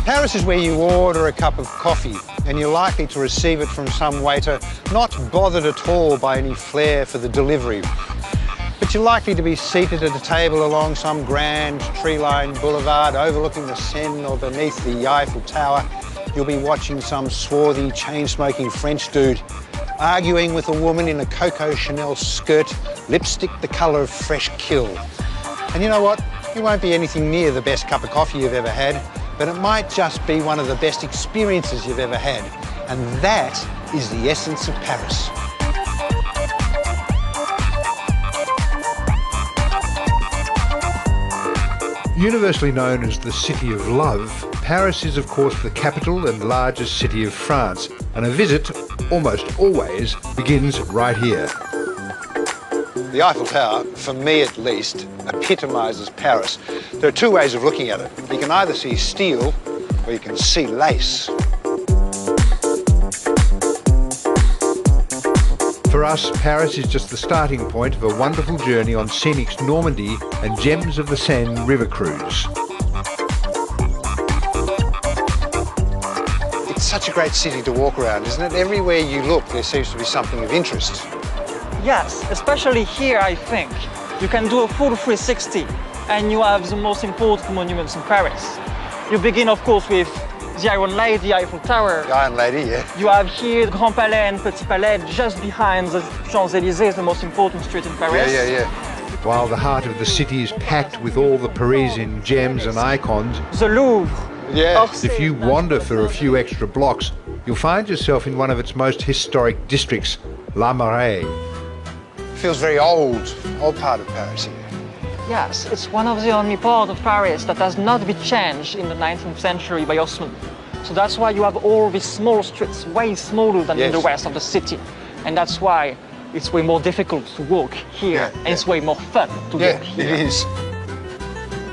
Paris is where you order a cup of coffee and you're likely to receive it from some waiter not bothered at all by any flair for the delivery. But you're likely to be seated at a table along some grand tree-lined boulevard overlooking the Seine or beneath the Eiffel Tower. You'll be watching some swarthy, chain-smoking French dude arguing with a woman in a Coco Chanel skirt, lipstick the colour of fresh kill. And you know what? It won't be anything near the best cup of coffee you've ever had, but it might just be one of the best experiences you've ever had. And that is the essence of Paris. Universally known as the City of Love, Paris is of course the capital and largest city of France, and a visit, almost always, begins right here. The Eiffel Tower, for me at least, epitomises Paris. There are two ways of looking at it. You can either see steel or you can see lace. For us, Paris is just the starting point of a wonderful journey on Scenic's Normandy and Gems of the Seine river cruise. It's such a great city to walk around, isn't it? Everywhere you look, there seems to be something of interest. Yes, especially here, I think. You can do a full 360 and you have the most important monuments in Paris. You begin, of course, with the Iron Lady, Eiffel Tower. The Iron Lady, yeah. You have here the Grand Palais and Petit Palais just behind the Champs-Élysées, the most important street in Paris. Yeah. While the heart of the city is packed with all the Parisian gems and icons. The Louvre. Yeah. Orsay, if you wander for a few extra blocks, you'll find yourself in one of its most historic districts, Marais. Feels very old part of Paris here. Yes, it's one of the only parts of Paris that has not been changed in the 19th century by Haussmann. So that's why you have all these small streets, way smaller than in the rest of the city. And that's why it's way more difficult to walk here, and it's way more fun to walk here. It is.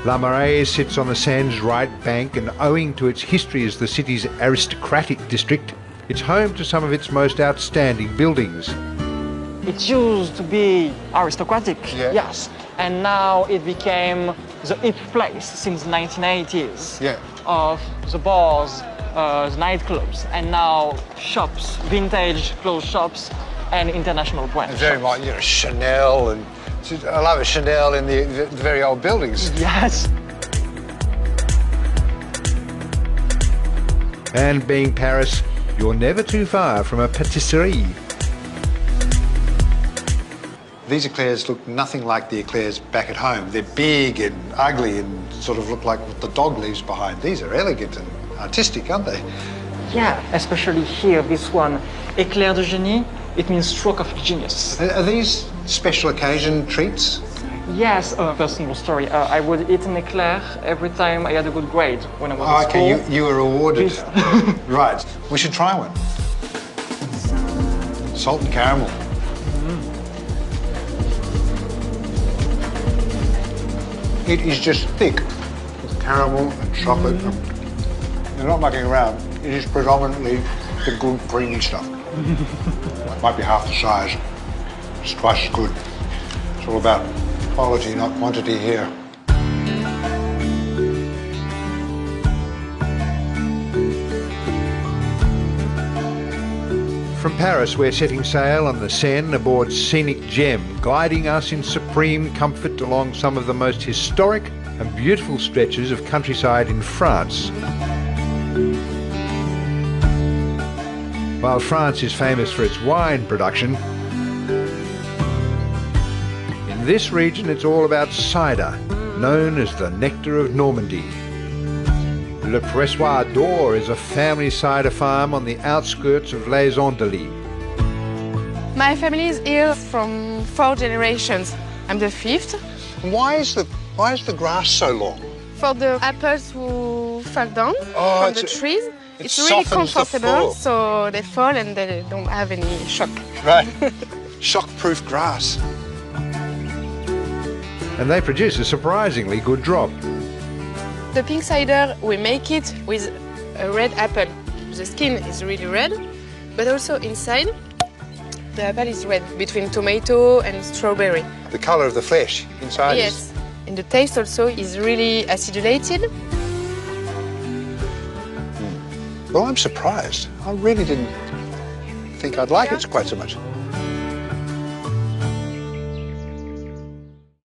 La Marais sits on the Seine's right bank, and owing to its history as the city's aristocratic district, it's home to some of its most outstanding buildings. It used to be aristocratic, yes, and now it became the hip place since the 1980s of the bars, the nightclubs, and now shops, vintage clothes shops, and international brands. Very much, you know, Chanel, and I love a Chanel in the very old buildings. Yes. And being Paris, you're never too far from a patisserie. These eclairs look nothing like the eclairs back at home. They're big and ugly and sort of look like what the dog leaves behind. These are elegant and artistic, aren't they? Yeah, especially here, this one, éclair de génie, it means stroke of genius. Are these special occasion treats? Yes, a personal story. I would eat an eclair every time I had a good grade when I was at school. Okay, you were awarded. Right, we should try one. Salt and caramel. It is just thick with caramel and chocolate. They're not mucking around. It is predominantly the good creamy stuff. It might be half the size. It's twice as good. It's all about quality, not quantity here. From Paris, we're setting sail on the Seine aboard Scenic Gem, guiding us in supreme comfort along some of the most historic and beautiful stretches of countryside in France. While France is famous for its wine production, in this region it's all about cider, known as the nectar of Normandy. Le Pressoir d'Or is a family cider farm on the outskirts of Les Andelys. My family is here from 4 generations. I'm the 5th. Why is the grass so long? For the apples who fall down from the trees, it's really comfortable, so they fall and they don't have any shock. Right. Shock-proof grass. And they produce a surprisingly good drop. The pink cider, we make it with a red apple. The skin is really red, but also inside, the apple is red, between tomato and strawberry. The colour of the flesh inside Yes, and the taste also is really acidulated. Well, I'm surprised. I really didn't think I'd like it quite so much.